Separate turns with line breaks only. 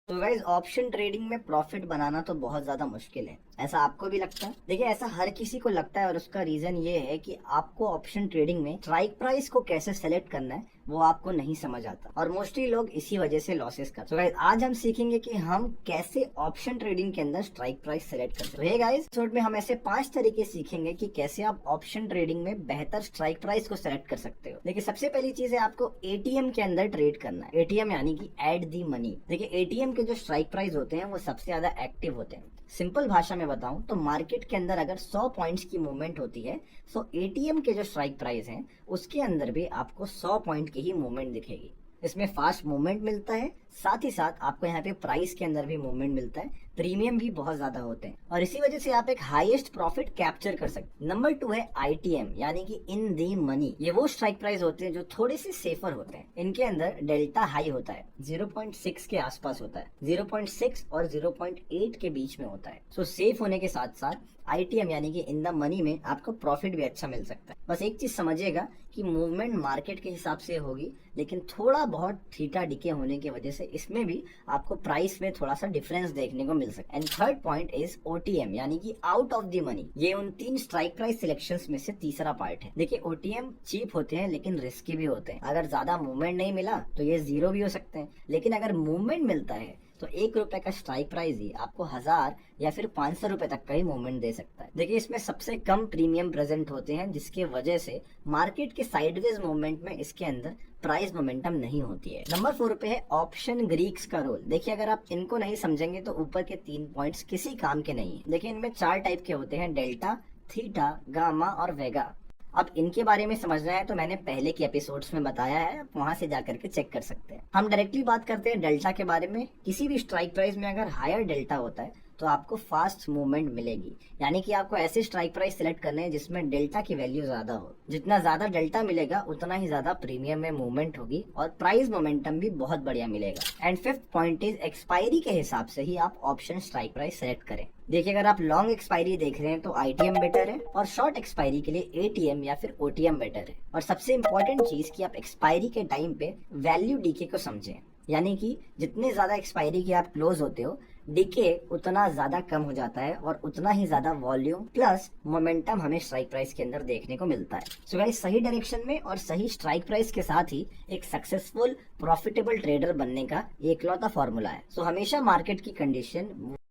तो guys option trading में profit बनाना तो बहुत ज्यादा मुश्किल है, ऐसा आपको भी लगता है? देखिए, ऐसा हर किसी को लगता है और उसका रीजन ये है कि आपको ऑप्शन ट्रेडिंग में स्ट्राइक प्राइस को कैसे सेलेक्ट करना है वो आपको नहीं समझ आता और मोस्टली लोग इसी वजह से लॉसेस करते हैं। तो गाइज आज हम सीखेंगे कि हम कैसे ऑप्शन ट्रेडिंग के अंदर स्ट्राइक प्राइस सेलेक्ट करते हैं। गाइज एपिसोड में हम ऐसे 5 तरीके सीखेंगे कि कैसे आप ऑप्शन ट्रेडिंग में बेहतर स्ट्राइक प्राइस को सेलेक्ट कर सकते हो। देखिए, सबसे पहली चीज है आपको एटीएम के अंदर ट्रेड करना है। एटीएम यानी कि एट दी मनी। देखिए, एटीएम के जो स्ट्राइक प्राइस होते हैं वो सबसे ज्यादा एक्टिव होते हैं। सिंपल भाषा में बताऊं तो मार्केट के अंदर अगर 100 पॉइंट्स की मूवमेंट होती है तो एटीएम के जो स्ट्राइक प्राइस हैं उसके अंदर भी आपको 100 पॉइंट की ही मूवमेंट दिखेगी। इसमें फास्ट मूवमेंट मिलता है, साथ ही साथ आपको यहाँ पे प्राइस के अंदर भी मूवमेंट मिलता है, प्रीमियम भी बहुत ज्यादा होते हैं और इसी वजह से आप एक हाईएस्ट प्रॉफिट कैप्चर कर सकते हैं। नंबर 2 है आईटीएम यानी कि इन दी मनी। ये वो स्ट्राइक प्राइस होते हैं जो थोड़े से सेफर होते हैं। इनके अंदर डेल्टा हाई होता है, 0.6 के आसपास होता है, 0.6 और 0.8 के बीच में होता है। सो सेफ होने के साथ साथ आईटीएम यानी कि इन द मनी में आपको प्रॉफिट भी अच्छा मिल सकता है। बस एक चीज समझिएगा कि मूवमेंट मार्केट के हिसाब से होगी, लेकिन थोड़ा बहुत थीटा डिके होने की वजह से इसमें भी आपको प्राइस में थोड़ा सा डिफरेंस देखने को मिल सकता है। And third point is OTM यानी कि आउट ऑफ द मनी। ये उन 3 स्ट्राइक प्राइस सिलेक्शंस में से तीसरा पार्ट है। देखिए, ओटीएम चीप होते हैं लेकिन रिस्की भी होते हैं। अगर ज्यादा मूवमेंट नहीं मिला तो ये जीरो भी हो सकते हैं, लेकिन अगर मूवमेंट मिलता है तो 1 रुपए का स्ट्राइक प्राइस ही आपको 1000 या फिर 500 रुपए तक का ही मूवमेंट दे सकता है। देखिए, इसमें सबसे कम प्रीमियम प्रेजेंट होते हैं जिसके वजह से मार्केट के साइडवेज मूवमेंट में इसके अंदर प्राइस मोमेंटम नहीं होती है। नंबर 4 पे है ऑप्शन ग्रीक्स का रोल। देखिए, अगर आप इनको नहीं समझेंगे तो ऊपर के 3 पॉइंट्स किसी काम के नहीं है। देखिए, इनमें 4 टाइप के होते हैं, डेल्टा, थीटा, गामा और वेगा। अब इनके बारे में समझना है तो मैंने पहले के एपिसोड्स में बताया है, आप वहां से जाकर के चेक कर सकते हैं। हम डायरेक्टली बात करते हैं डेल्टा के बारे में। किसी भी स्ट्राइक प्राइस में अगर हायर डेल्टा होता है तो आपको फास्ट मूवमेंट मिलेगी, यानी कि आपको ऐसे स्ट्राइक प्राइस सिलेक्ट करने हैं जिसमें डेल्टा की वैल्यू ज्यादा हो। जितना ज्यादा डेल्टा मिलेगा उतना ही ज्यादा प्रीमियम में मूवमेंट होगी और प्राइस मोमेंटम भी बहुत बढ़िया मिलेगा। And fifth point is expiry के हिसाब से ही आप ऑप्शन स्ट्राइक प्राइस सेलेक्ट करें। देखिए, अगर आप लॉन्ग एक्सपायरी देख रहे हैं तो आईटीएम बेटर है और शॉर्ट एक्सपायरी के लिए एटीएम या फिर ओटीएम बेटर है। और सबसे इंपॉर्टेंट चीज कि आप एक्सपायरी के टाइम पे वैल्यू डीके को समझें, यानी कि जितने ज्यादा एक्सपायरी के आप क्लोज होते हो डीके उतना ज्यादा कम हो जाता है और उतना ही ज्यादा वॉल्यूम प्लस मोमेंटम हमें स्ट्राइक प्राइस के अंदर देखने को मिलता है। सो गाइस, सही डायरेक्शन में और सही स्ट्राइक प्राइस के साथ ही एक सक्सेसफुल प्रॉफिटेबल ट्रेडर बनने का एकलौता फॉर्मूला है। सो हमेशा मार्केट की कंडीशन